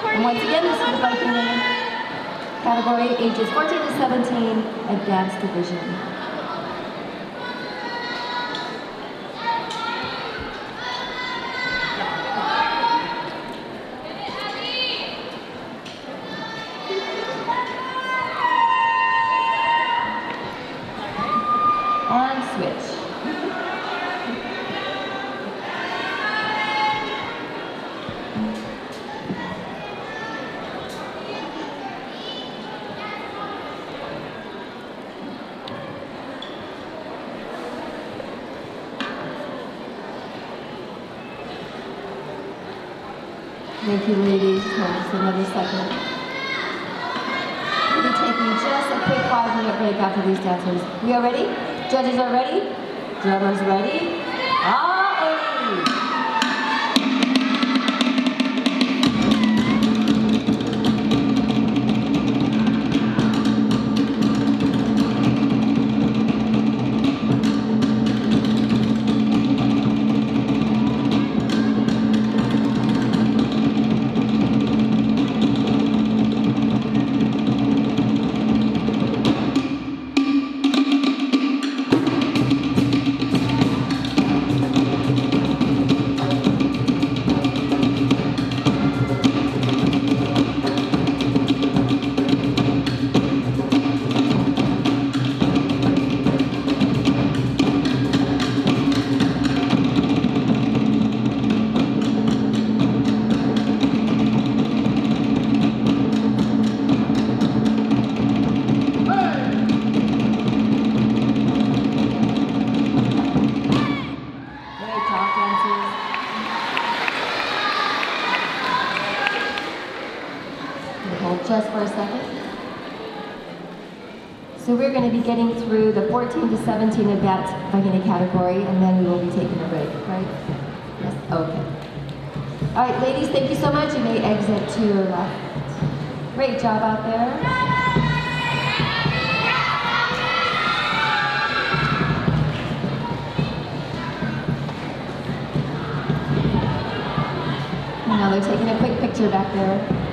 And once again, this is the Vahine category, ages 14 to 17, advanced division. And switch. Thank you, ladies. Just another second. We'll be taking just a quick 5-minute break after these dancers. We are ready? Judges are ready? Drummers ready? Just for a second. So we're going to be getting through the 14 to 17 advanced Vahine category, and then we will be taking a break, right? Yes? Okay. All right, ladies, thank you so much. You may exit to your left. Great job out there. And now they're taking a quick picture back there.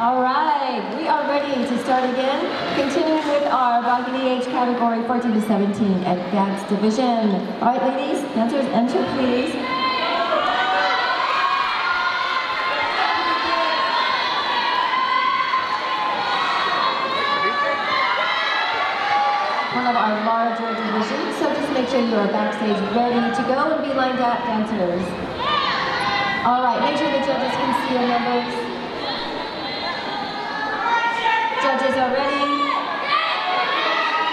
All right, we are ready to start again. Continuing with our Vahine age category, 14 to 17, advanced division. All right, ladies, dancers, enter, please. One of our larger divisions, so just make sure you are backstage ready to go and be lined up, dancers. All right, make sure the judges can see your numbers. Judges are ready.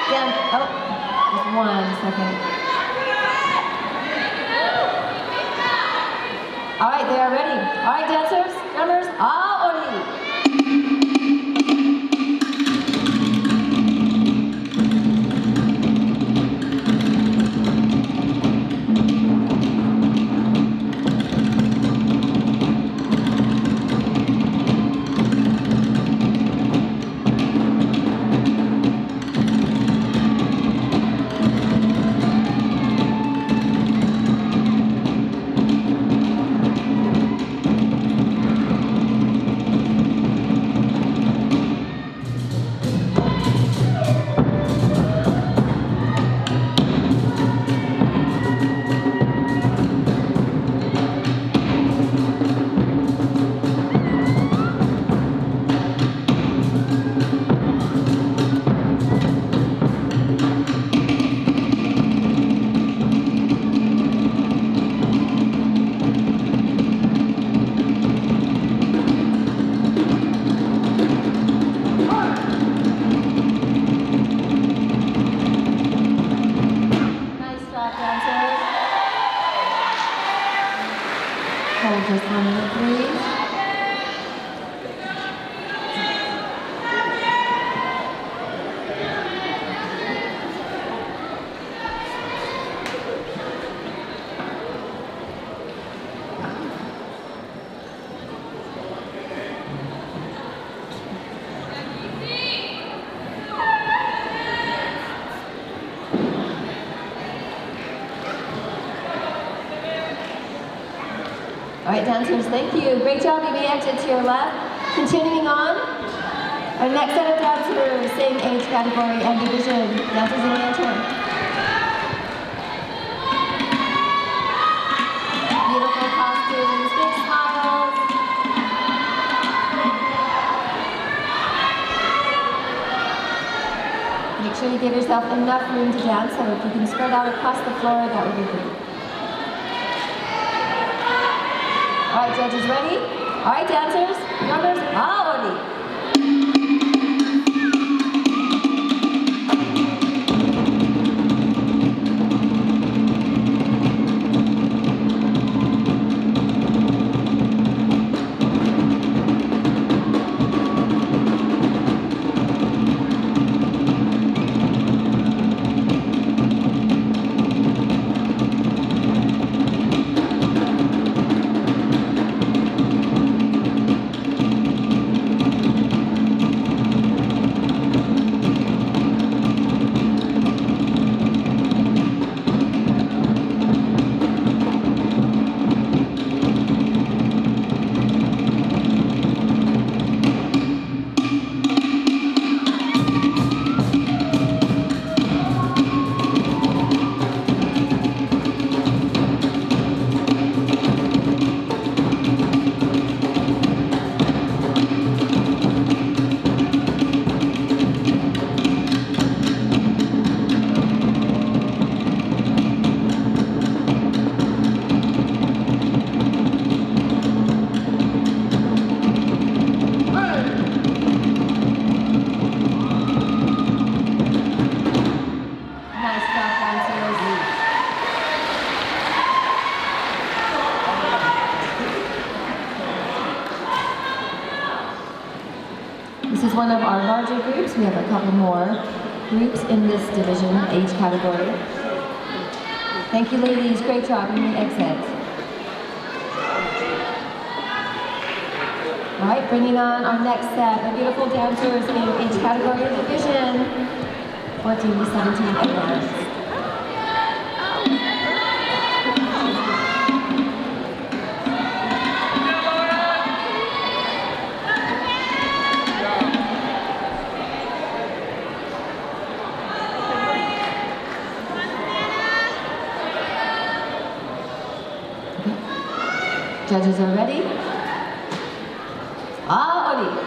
Down. Oh, just 1 second. All right, they are ready. All right, dancers, drummers, all ready. Just 1 minute, please. right, dancers, thank you. Great job. You may exit to your left. Continuing on, our next set of dancers, same age category and division. Dancers in the intern. Beautiful costumes, big smiles. Make sure you give yourself enough room to dance, so if you can spread out across the floor, that would be great. All right, judges, ready? All right, dancers, numbers, ahora. One of our larger groups. We have a couple more groups in this division, age category. Thank you, ladies. Great job. You may exit. All right, bringing on our next set of beautiful dancers in age category and division, 14 to 17 advanced. Judges are ready? Ahora.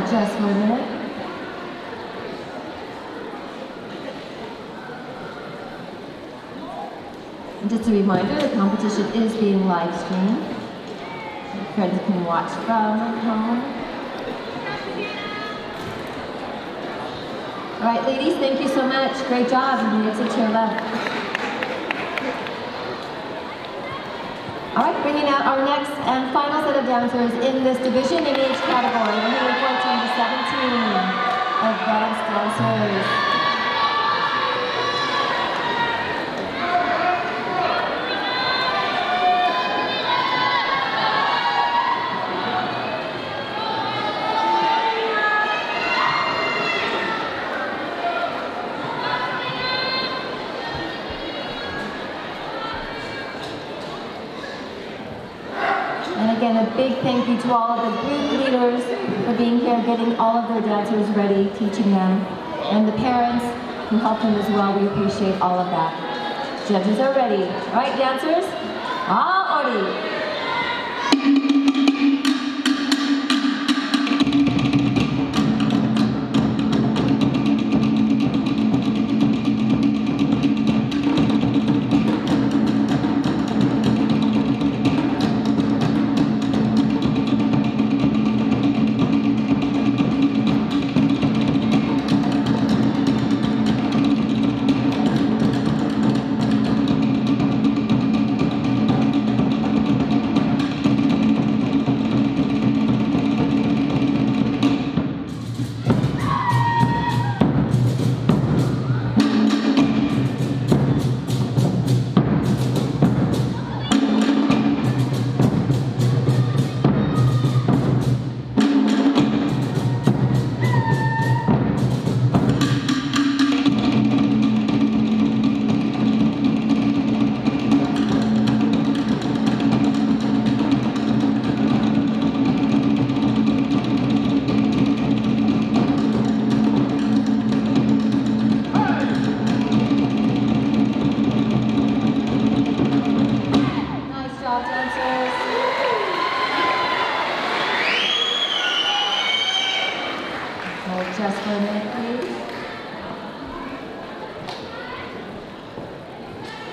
Just for a minute. And just a reminder, the competition is being live streamed. Friends can watch from home. All right, ladies, thank you so much. Great job. You can exit to your left. All right, bringing out our next and final set of dancers in this division in age category, 14 to 17 advanced dancers. And a big thank you to all of the group leaders for being here, getting all of their dancers ready, teaching them, and the parents who helped them as well. We appreciate all of that. Judges are ready. All right, dancers? All ready.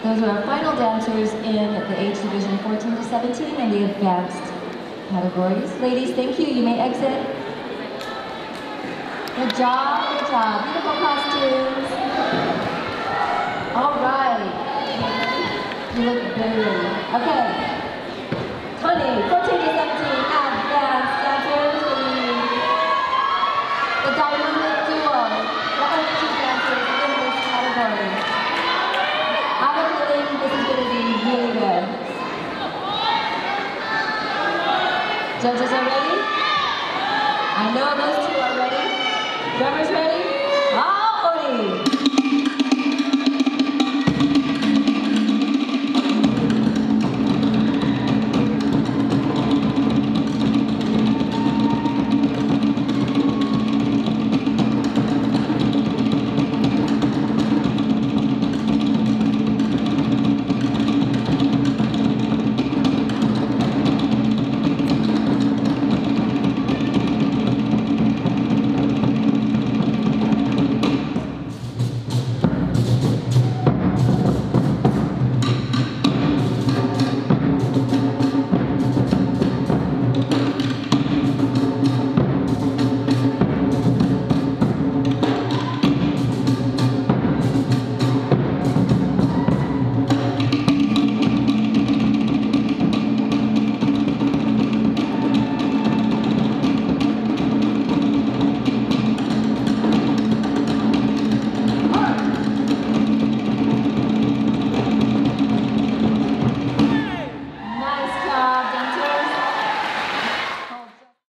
Those are our final dancers in the age division 14 to 17 and the advanced categories. Ladies, thank you. You may exit. Good job, good job. Beautiful costumes. All right. You look very ready. Okay. Tane, 14 to 17, advanced dancers. The dynamic duo, the only two dancers in this category. I have a feeling this is going to be